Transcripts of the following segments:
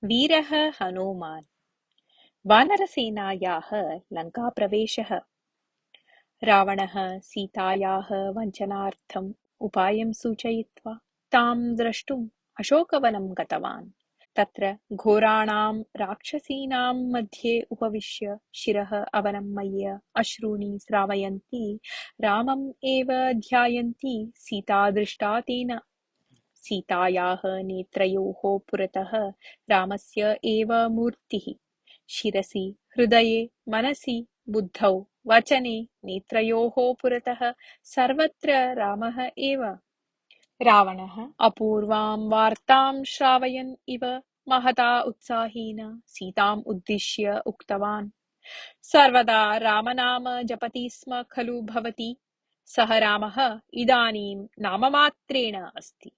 वीरः हनूमान् वानरसेनायाः लङ्काप्रवेशः। रावणः सीतायाः वञ्चनार्थम् उपायं सूचयित्वा तां द्रष्टुम् अशोकवनं गतवान्। तत्र घोराणां राक्षसीनां मध्ये उपविश्य शिरः अवनमय्य अश्रूणि स्रावयन्ती रामम् एव ध्यायन्ती सीता दृष्टा तेन। सीतायाः नेत्रयोः पुरतः रामस्य एव मूर्तिः। शिरसि, हृदये, मनसि, बुद्धौ, वचने, नेत्रयोः पुरतः सर्वत्र रामः एव। रावणः अपूर्वां वार्तां श्रावयन् इव महता उत्साहेन सीताम् उद्दिश्य उक्तवान्। सर्वदा रामनाम जपति स्म खलु भवती। सः रामः इदानीं नाममात्रेण अस्ति।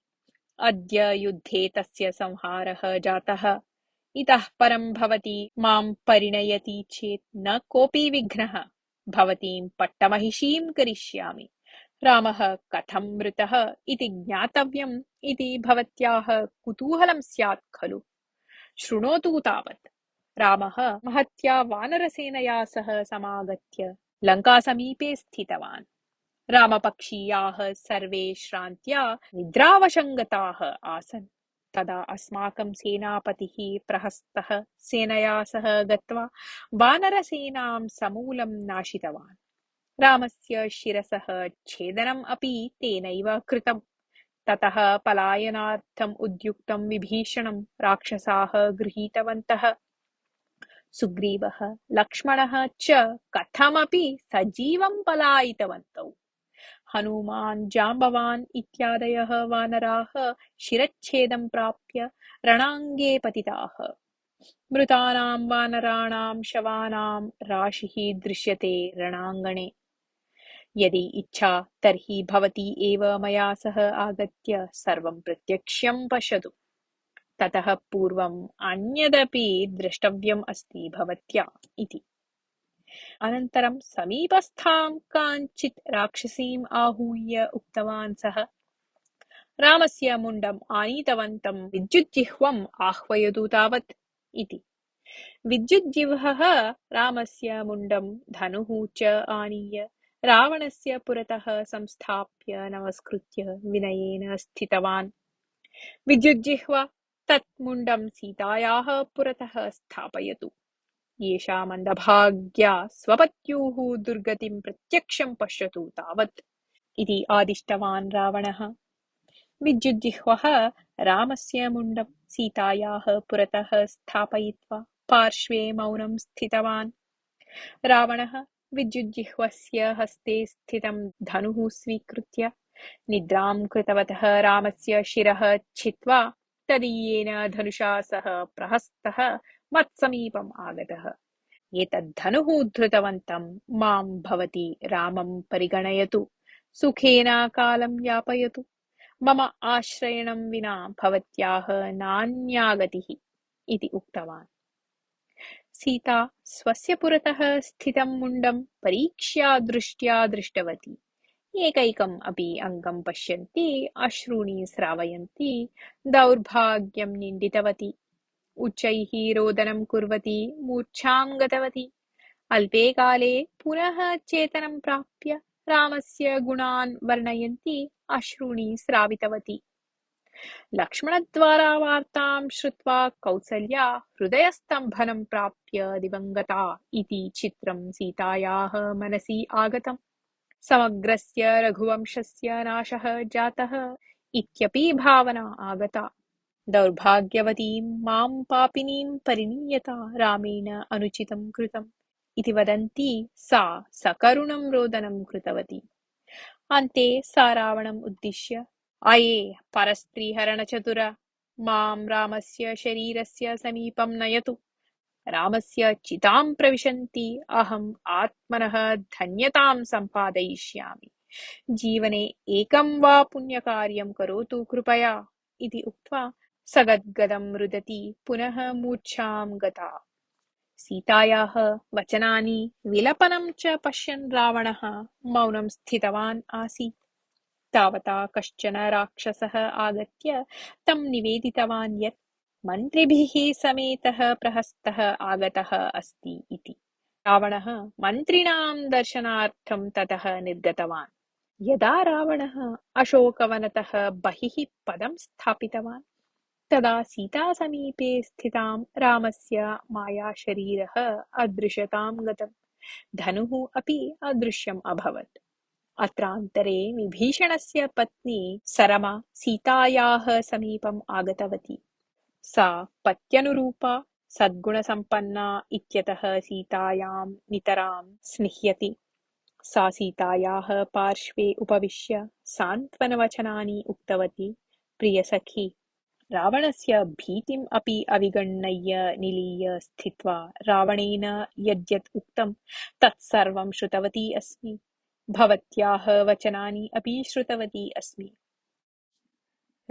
अद्य युद्धे तस्य संहारः जातः। इतः परं भवती मां परिणयति चेत् न कोऽपि विघ्नः। भवतीं पट्टमहिषीं करिष्यामि। रामः कथं मृतः इति ज्ञातव्यम् इति भवत्याः कुतूहलं स्यात् खलु। शृणोतु तावत्। रामः महत्या वानरसेनया सह समागत्य लङ्कासमीपे स्थितवान्। रामपक्षीयाः सर्वे श्रान्त्या निद्रावशङ्गताः आसन्। तदा अस्माकं सेनापतिः प्रहस्तः सेनया सह गत्वा वानरसेनां समूलं नाशितवान्। रामस्य शिरसः छेदनम् अपि तेनैव कृतम्। ततः पलायनार्थम् उद्युक्तं विभीषणं राक्षसाः गृहीतवन्तः। सुग्रीवः लक्ष्मणः च कथमपि सजीवं पलायितवन्तौ। हनुमान् जाम्बवान् इत्यादयः वानराः शिरच्छेदं प्राप्य रणाङ्गे पतिताः। मृतानां वानराणां शवानां राशिः दृश्यते रणाङ्गणे। यदि इच्छा तर्हि भवती एव मया सह आगत्य सर्वं प्रत्यक्ष्यं पश्यतु। ततः पूर्वम् अन्यदपि द्रष्टव्यम् अस्ति भवत्या इति। अनन्तरं समीपस्थां काञ्चित् राक्षसीम् आहूय उक्तवान् सः। रामस्य मुण्डम् आनीतवन्तं विद्युज्जिह्वम् आह्वयतु तावत् इति। विद्युज्जिह्वः रामस्य मुण्डं धनुः च आनीय रावणस्य पुरतः संस्थाप्य नमस्कृत्य विनयेन स्थितवान्। विद्युज्जिह्वा तत् मुण्डं सीतायाः पुरतः स्थापयतु। येषा मन्दभाग्या स्वपत्युः दुर्गतिं प्रत्यक्षं पश्यतु तावत् इति आदिष्टवान् रावणः। विद्युज्जिह्वः रामस्य मुण्डं सीतायाः पुरतः स्थापयित्वा पार्श्वे मौनं स्थितवान्। रावणः विद्युज्जिह्वस्य हस्ते स्थितं धनुः स्वीकृत्य निद्रां कृतवतः रामस्य शिरः छित्त्वा तदीयेन धनुषा सह प्रहस्तः मत्समीपम् आगतः। एतद्धनुः धृतवन्तं मां भवती रामं परिगणयतु। सुखेन कालं यापयतु। मम आश्रयणं विना भवत्याः नान्या गतिः इति उक्तवान्। सीता स्वस्य पुरतः स्थितं मुण्डं परीक्ष्या दृष्टवती। एकैकम् अपि अङ्गं पश्यन्ती अश्रूणि स्रावयन्ती दौर्भाग्यं निन्दितवती। उच्चैः रोदनं कुर्वती मूर्छां गतवती। अल्पे काले पुनः चेतनं प्राप्य रामस्य गुणान् वर्णयन्ती अश्रूणि स्रावितवती। लक्ष्मणद्वारा वार्तां श्रुत्वा कौसल्या हृदयस्तम्भनं प्राप्य दिवङ्गता इति चित्रं सीतायाः मनसि आगतम्। समग्रस्य रघुवंशस्य नाशः जातः इत्यपि भावना आगता। दौर्भाग्यवतीं मां पापिनीं परिणीयता रामेण अनुचितं कृतम् इति वदन्ती सा सकरुणं रोदनं कृतवती। अन्ते सा रावणम् उद्दिश्य अये परस्त्रीहरणचतुर, मां रामस्य शरीरस्य समीपं नयतु। रामस्य चितां प्रविशन्ति अहम् आत्मनः धन्यतां सम्पादयिष्यामि। जीवने एकं वा पुण्यकार्यं करोतु कृपया इति उक्त्वा सगद्गदं रुदती पुनः मूर्छां गता। सीतायाः वचनानि विलपनं च पश्यन् रावणः मौनं स्थितवान् आसीत्। तावता कश्चन राक्षसः आगत्य तं निवेदितवान् यत् मन्त्रिभिः समेतः प्रहस्तः आगतः अस्ति इति। रावणः मन्त्रिणां दर्शनार्थं ततः निर्गतवान्। यदा रावणः अशोकवनतः बहिः पदं स्थापितवान्, तदा सीतासमीपे स्थितां रामस्य मायाशरीरः अदृश्यतां गतम्। धनुः अपि अदृश्यम् अभवत्। अत्रान्तरे विभीषणस्य पत्नी सरमा सीतायाः समीपम् आगतवती। सा पत्यनुरूपा सद्गुणसम्पन्ना इत्यतः सीतायां नितरां स्निह्यति। सा सीतायाः पार्श्वे उपविश्य सान्त्वनवचनानि उक्तवती। प्रियसखी, रावणस्य भीतिम् अपि अविगणय्य निलीय स्थित्वा रावणेन यद्यत् उक्तं तत्सर्वं श्रुतवती अस्मि। भवत्याः वचनानि अपि श्रुतवती अस्मि।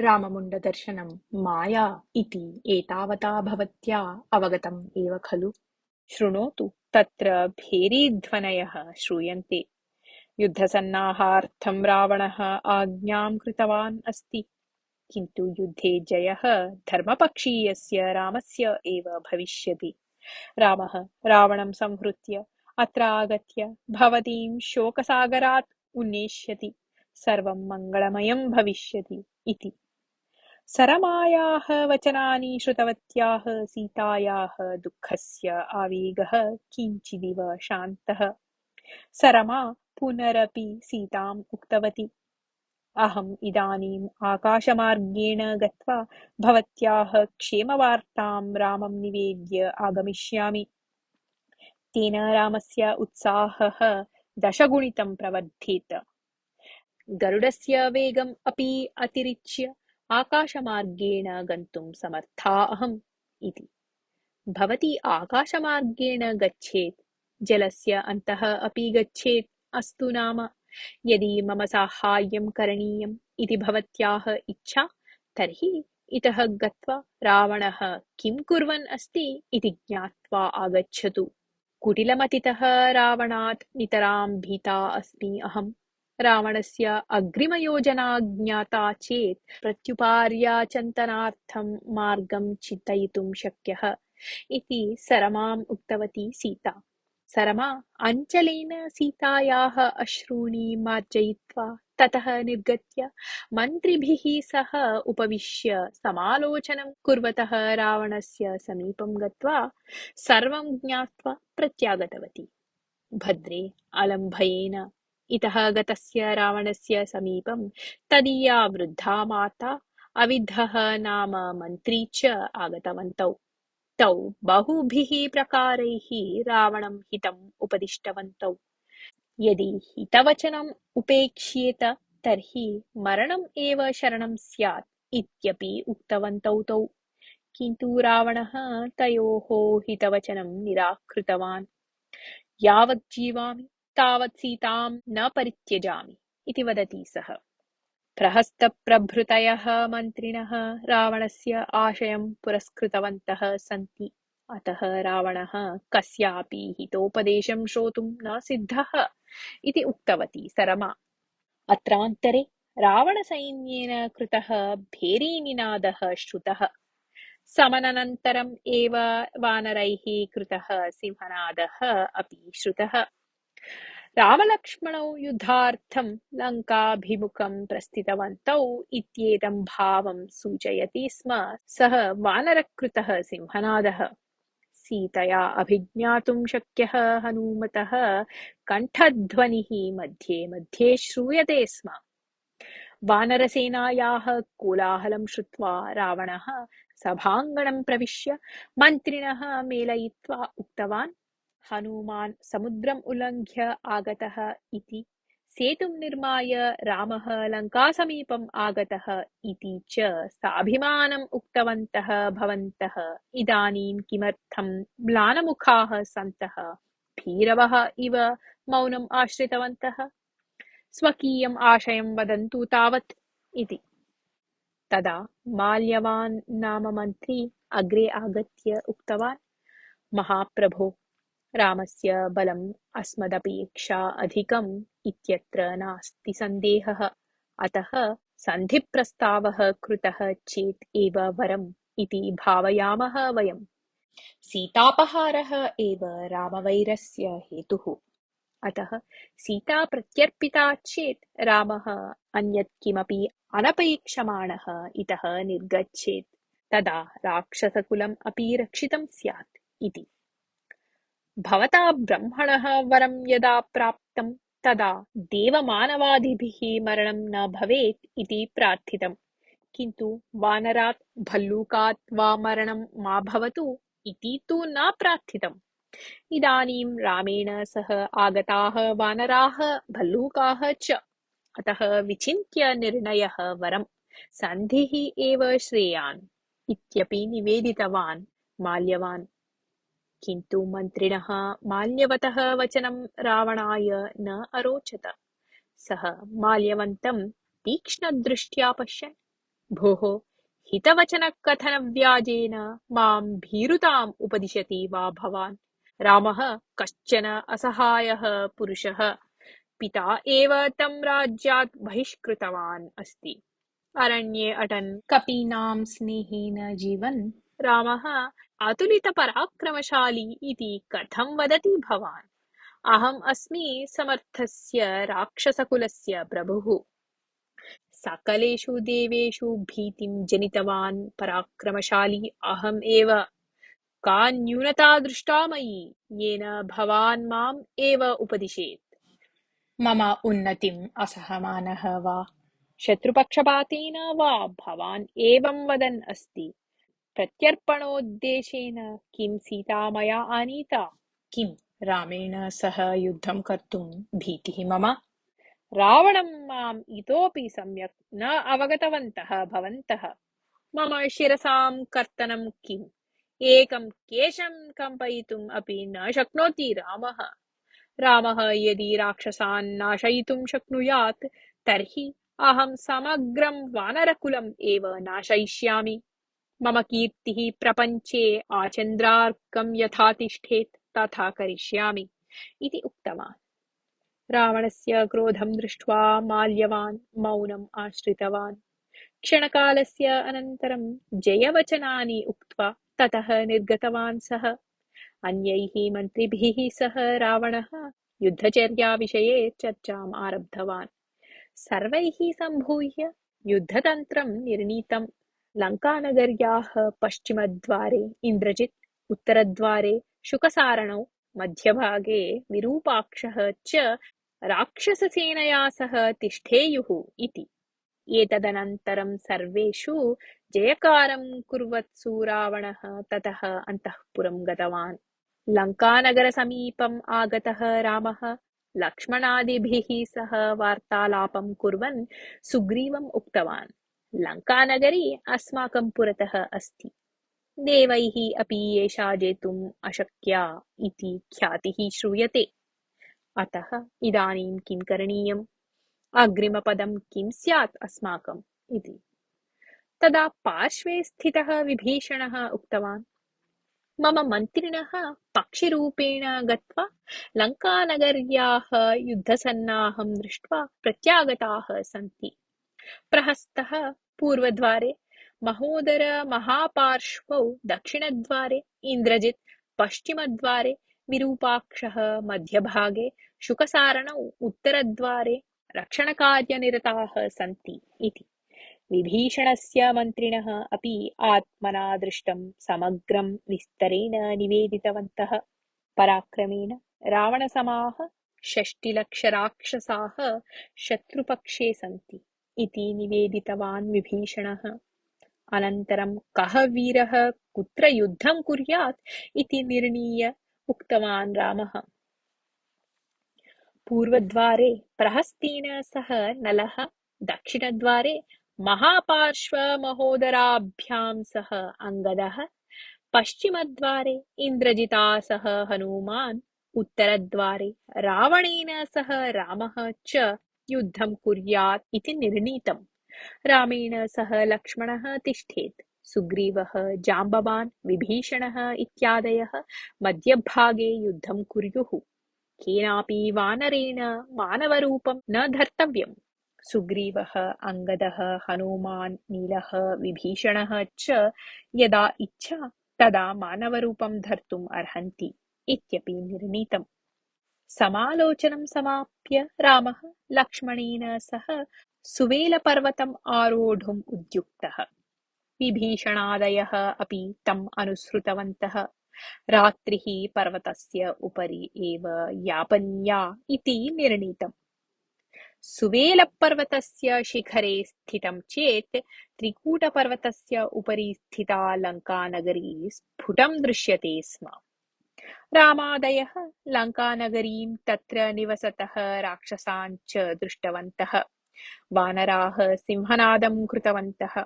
राममुण्डदर्शनं माया इति एतावता भवत्या अवगतम् एव खलु? शृणोतु, तत्र भेरीध्वनयः श्रूयन्ते। युद्धसन्नाहार्थं रावणः आज्ञां कृतवान् अस्ति, किन्तु युद्धे जयः धर्मपक्षीयस्य रामस्य एव भविष्यति। रामः रावणं संहृत्य अत्र आगत्य भवतीं शोकसागरात् उन्नेष्यति, सर्वं मङ्गलमयं भविष्यति इति। सरमायाः वचनानि श्रुतवत्याः सीतायाः दुःखस्य आवेगः किञ्चिदिव शान्तः। सरमा पुनरपि सीताम् उक्तवती, अहम् इदानीम् आकाशमार्गेण गत्वा भवत्याः क्षेमवार्तां रामं निवेद्य आगमिष्यामि। तेन रामस्य उत्साहः दशगुणितं प्रवर्धेत। गरुडस्य वेगम् अपि अतिरिच्य आकाशमार्गेण गन्तुं समर्था अहम् इति। भवती आकाशमार्गेण गच्छेत्, जलस्य अन्तः अपि गच्छेत्, अस्तु नाम। यदि मम साहाय्यं करणीयम् इति भवत्याः इच्छा, तर्हि इतः गत्वा रावणः किं कुर्वन् अस्ति इति ज्ञात्वा आगच्छतु। कुटिलमतितः रावणात् नितरां भीता अस्मि अहम्। रावणस्य अग्रिमयोजना ज्ञाता चेत् प्रत्युपार्याचन्तनार्थं मार्गं चिन्तयितुं शक्यः इति सरमाम् उक्तवती सीता। सरमा अञ्चलेन सीतायाः अश्रूणि मार्जयित्वा ततः निर्गत्य मन्त्रिभिः सह उपविश्य समालोचनं कुर्वतः रावणस्य समीपं गत्वा सर्वं ज्ञात्वा प्रत्यागतवती। भद्रे अलम्भयेन इतः गतस्य रावणस्य समीपं तदीया वृद्धा माता अविद्धः नाम मन्त्री च आगतवन्तौ। तौ बहुभिः प्रकारैः रावणं हितम् उपदिष्टवन्तौ। यदि हितवचनम् उपेक्ष्येत तर्हि मरणम् एव शरणं स्यात् इत्यपि उक्तवन्तौ तौ। किन्तु रावणः तयोः हितवचनं निराकृतवान्। यावत् जीवामि तावत् सीतां न परित्यजामि इति वदति सः। प्रहस्तप्रभृतयः मन्त्रिणः रावणस्य आशयं पुरस्कृतवन्तः सन्ति, अतः रावणः कस्यापि हितोपदेशं श्रोतुं न सिद्धः इति उक्तवती सरमा। अत्रान्तरे रावणसैन्येन कृतः भेरीनिनादः श्रुतः। समननन्तरम् एव वानरैः कृतः सिंहनादः अपि श्रुतः। रामलक्ष्मणौ युद्धार्थं लङ्काभिमुखं प्रस्थितवन्तौ इत्येतं भावं सूचयति स्म सः वानरकृतः सिंहनादः। सीतया अभिज्ञातुं शक्यः हनूमतः कण्ठध्वनिः मध्ये मध्ये श्रूयते स्म। वानरसेनायाः कोलाहलं श्रुत्वा रावणः सभाङ्गणं प्रविश्य मन्त्रिणः मेलयित्वा उक्तवान्, हनूमान् समुद्रम् उल्लङ्घ्य आगतः इति, सेतुं निर्माय रामः लङ्कासमीपम् आगतः इति च साभिमानम् उक्तवन्तः भवन्तः इदानीं किमर्थं म्लानमुखाः सन्तः भीरवः इव मौनम् आश्रितवन्तः? स्वकीयम् आशयं वदन्तु तावत् इति। तदा माल्यवान् नाम मन्त्री अग्रे आगत्य उक्तवान्, महाप्रभो, रामस्य बलम् अस्मदपेक्षा अधिकम् इत्यत्र नास्ति सन्देहः। अतः सन्धिप्रस्तावः कृतः चेत् एव वरम् इति भावयामः वयम्। सीतापहारः एव रामवैरस्य हेतुः। अतः सीता प्रत्यर्पिता चेत् रामः अन्यत् किमपि अनपेक्षमाणः इतः निर्गच्छेत्, तदा राक्षसकुलम् अपि रक्षितं स्यात् इति। भवता ब्रह्मणः वरं यदा प्राप्तं तदा देवमानवादिभिः मरणं न भवेत् इति प्रार्थितम्, किन्तु वानरात् भल्लूकात् वा मरणं मा भवतु इति तु न प्रार्थितम्। इदानीं रामेण सह आगताः वानराः भल्लूकाः च, अतः विचिन्त्य निर्णयः वरं सन्धिः एव श्रेयान् इत्यपि निवेदितवान् माल्यवान्। किन्तु मन्त्रिणः माल्यवतः वचनं रावणाय न अरोचत। सः माल्यवन्तं तीक्ष्णदृष्ट्या पश्यन्, भोः, हितवचनकथनव्याजेन मां भीरुताम् उपदिशति वा भवान्? रामः कश्चन असहायः पुरुषः, पिता एव तं राज्यात् बहिष्कृतवान् अस्ति। अरण्ये अटन् कपीनां स्नेहेन जीवन् रामः अतुलितपराक्रमशाली इति कथं वदति भवान्? अहम् अस्मि समर्थस्य राक्षसकुलस्य प्रभुः। सकलेषु देवेषु भीतिं जनितवान् पराक्रमशाली अहम् एव। का न्यूनता दृष्टा मयि येन भवान् माम् एव उपदिशेत्? मम उन्नतिम् असहमानः वा शत्रुपक्षपातेन वा भवान् एवं वदन् अस्ति? प्रत्यर्पणोद्देशेन किं सीता मया आनीता? किं रामेण सह युद्धं कर्तुं भीतिः मम? रावणं माम् इतोपि सम्यक् न अवगतवन्तः भवन्तः। मम शिरसां कर्तनं किम्? एकं केशं कम्पयितुम् अपि न शक्नोति रामः। रामः यदि राक्षसान् नाशयितुं शक्नुयात् तर्हि अहं समग्रं वानरकुलम् एव नाशयिष्यामि। मम कीर्तिः प्रपञ्चे आचन्द्रार्कं यथा तिष्ठेत् तथा करिष्यामि इति उक्तवान्। रावणस्य क्रोधं दृष्ट्वा माल्यवान् मौनम् आश्रितवान्। क्षणकालस्य अनन्तरं जयवचनानि उक्त्वा ततः निर्गतवान् सः। अन्यैः मन्त्रिभिः सह रावणः युद्धचर्याविषये चर्चाम् आरब्धवान्। सर्वैः सम्भूय युद्धतन्त्रं निर्णीतम्। लङ्कानगर्याः पश्चिमद्वारे इन्द्रजित्, उत्तरद्वारे शुकसारणौ, मध्यभागे विरूपाक्षः च राक्षससेनया सह तिष्ठेयुः इति। एतदनन्तरं सर्वेषु जयकारं कुर्वत्सु रावणः ततः अन्तःपुरं गतवान्। लङ्कानगरसमीपम् आगतः रामः लक्ष्मणादिभिः सह वार्तालापं कुर्वन् सुग्रीवम् उक्तवान्, लङ्कानगरी अस्माकं पुरतः अस्ति। देवैः अपि एषा जेतुम् अशक्या इति ख्यातिः श्रूयते। अतः इदानीं किं करणीयम्? अग्रिमपदं किं स्यात् अस्माकम् इति। तदा पार्श्वे स्थितः विभीषणः उक्तवान्, मम मन्त्रिणः पक्षिरूपेण गत्वा लङ्कानगर्याः युद्धसन्नाहं दृष्ट्वा प्रत्यागताः सन्ति। प्रहस्तः पूर्वद्वारे, महोदर महापार्श्वौ दक्षिणद्वारे, इन्द्रजित् पश्चिमद्वारे, विरूपाक्षः मध्यभागे, शुकसारणौ उत्तरद्वारे रक्षणकार्यनिरताः सन्ति इति। विभीषणस्य मन्त्रिणः अपि आत्मना दृष्टं समग्रं विस्तरेण निवेदितवन्तः। पराक्रमेण रावणसमाः 6,00,000 शत्रुपक्षे सन्ति इति निवेदितवान् विभीषणः। अनन्तरं कः वीरः कुत्र युद्धं कुर्यात् इति निर्णीय उक्तवान् रामः। पूर्वद्वारे प्रहस्तेन सह नलः, दक्षिणद्वारे महापार्श्वमहोदराभ्यां सह अङ्गदः, पश्चिमद्वारे इन्द्रजिता सह हनूमान्, उत्तरद्वारे रावणेन सह रामः च युद्धं कुर्यात् इति निर्णीतम्। रामेण सह लक्ष्मणः तिष्ठेत्, सुग्रीवः, जाम्बवान्, विभीषणः इत्यादयः मध्यभागे युद्धं कुर्युः। केनापि वानरेण मानवरूपं न धर्तव्यम्। सुग्रीवः अंगदः हनुमान् नीलः विभीषणः च यदा इच्छा तदा मानवरूपं धर्तुम् अर्हन्ति इत्यपि निर्णीतम्। समालोचनं समाप्य रामः लक्ष्मणेन सह सुवेलपर्वतम् आरोढुम् उद्युक्तः। विभीषणादयः अपि तम् अनुसृतवन्तः। रात्रिः पर्वतस्य उपरि एव यापनीया इति निर्णीतम्। सुवेलपर्वतस्य शिखरे स्थितं चेत् त्रिकूटपर्वतस्य उपरि स्थिता लङ्कानगरी स्फुटं दृश्यते स्म। रामादयः लङ्कानगरीं तत्र निवसतः राक्षसान् च दृष्टवन्तः। वानराः सिंहनादं कृतवन्तः।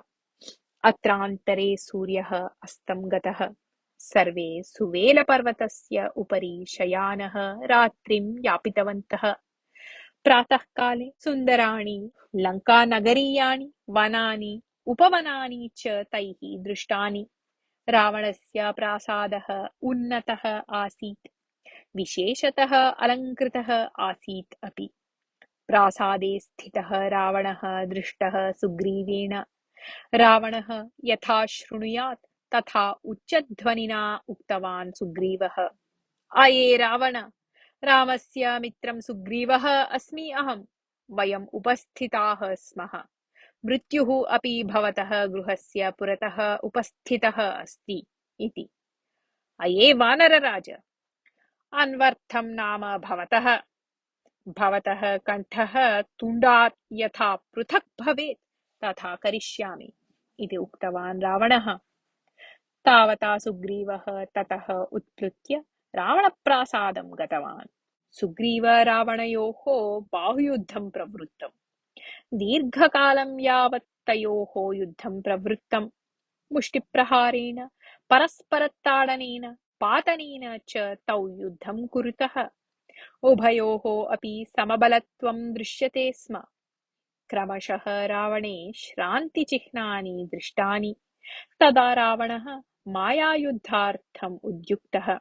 अत्रान्तरे सूर्यः अस्तं गतः। सर्वे सुवेलपर्वतस्य उपरि शयानः रात्रिं यापितवन्तः। प्रातःकाले सुन्दराणि लङ्कानगरीयाणि वनानि उपवनानि च तैः दृष्टानि। रावणस्य प्रासादः उन्नतः आसीत्, विशेषतः अलङ्कृतः आसीत् अपि। प्रासादे स्थितः रावणः दृष्टः सुग्रीवेण। रावणः यथा शृणुयात् तथा उच्चध्वनिना उक्तवान् सुग्रीवः। अये रावण, रामस्य मित्रं सुग्रीवः अस्मि अहम्। वयम् उपस्थिताः स्मः। मृत्युः अपि भवतः गृहस्य पुरतः उपस्थितः अस्ति इति। अये वानरराज, अन्वर्थं नाम भवतः। भवतः कण्ठः तुण्डात् यथा पृथक् भवेत् तथा करिष्यामि इति उक्तवान् रावणः। तावता सुग्रीवः ततः उत्प्लुत्य रावणप्रासादं गतवान्। सुग्रीव-रावणयोः बाहुयुद्धं प्रवृत्तम्। दीर्घकालं यावत् तयोः युद्धं प्रवृत्तम्। मुष्टिप्रहारेण, परस्परताडनेन, पातनेन च तौ युद्धं कुरुतः। उभयोः अपि समबलत्वं दृश्यते स्म। क्रमशः रावणे श्रान्तिचिह्नानि दृष्टानि। तदा रावणः मायायुद्धार्थम् उद्युक्तः।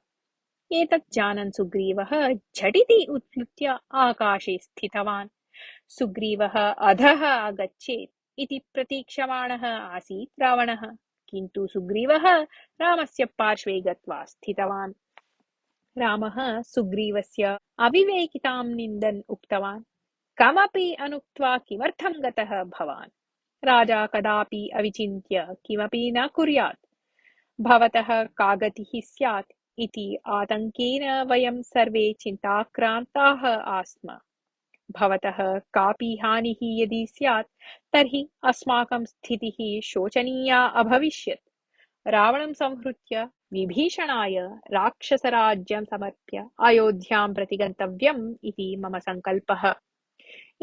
एतत् जानन् सुग्रीवः झटिति उत्प्लुत्य आकाशे स्थितवान्। सुग्रीवः अधः आगच्छेत् इति प्रतीक्षमाणः आसीत् रावणः, किन्तु सुग्रीवः रामस्य पार्श्वे गत्वा स्थितवान्। रामः सुग्रीवस्य अविवेकितां निन्दन् उक्तवान्। कमपि अनुक्त्वा किमर्थं गतः भवान्? राजा कदापि अविचिन्त्य किमपि न कुर्यात्। भवतः का गतिः स्यात् इति आतङ्केन वयं सर्वे चिन्ताक्रान्ताः आस्म। भवतः कापि हानिः यदि स्यात् तर्हि अस्माकं स्थितिः शोचनीया अभविष्यत्। रावणं संहृत्य विभीषणाय राक्षसराज्यं समर्प्य अयोध्यां प्रति गन्तव्यम् इति मम सङ्कल्पः।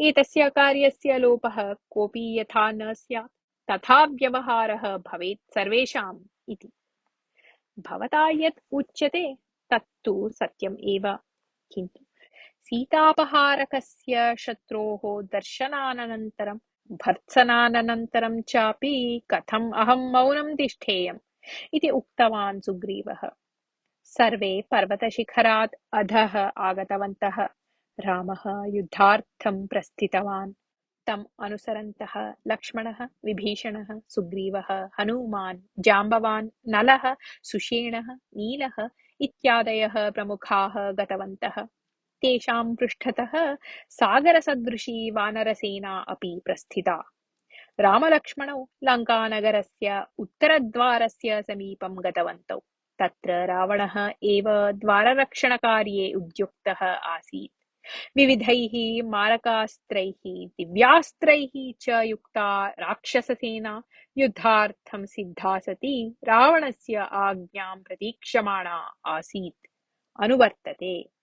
एतस्य कार्यस्य लोपः कोऽपि यथा न स्यात् तथा व्यवहारः भवेत् सर्वेषाम् इति। भवता यत् उच्यते तत्तु सत्यम् एव, किन्तु सीतापहारकस्य शत्रोः दर्शनानन्तरं भर्त्सनानन्तरं चापि कथम् अहं मौनं तिष्ठेयम् इति उक्तवान् सुग्रीवः। सर्वे पर्वतशिखरात् अधः आगतवन्तः। रामः युद्धार्थं प्रस्थितवान्। तम् अनुसरन्तः लक्ष्मणः, विभीषणः, सुग्रीवः, हनुमान्, जाम्बवान्, नलः, सुषेणः, नीलः इत्यादयः प्रमुखाः गतवन्तः। तेषां पृष्ठतः सागरसदृशी वानरसेना अपि प्रस्थिता। रामलक्ष्मणौ लङ्कानगरस्य उत्तरद्वारस्य समीपं गतवन्तौ। तत्र रावणः एव द्वाररक्षणकार्ये उद्युक्तः आसीत्। विविधैः मारकास्त्रैः दिव्यास्त्रैः च युक्ता राक्षससेना युद्धार्थं सिद्धा सती रावणस्य आज्ञां प्रतीक्षमाणा आसीत्, अनुवर्तते।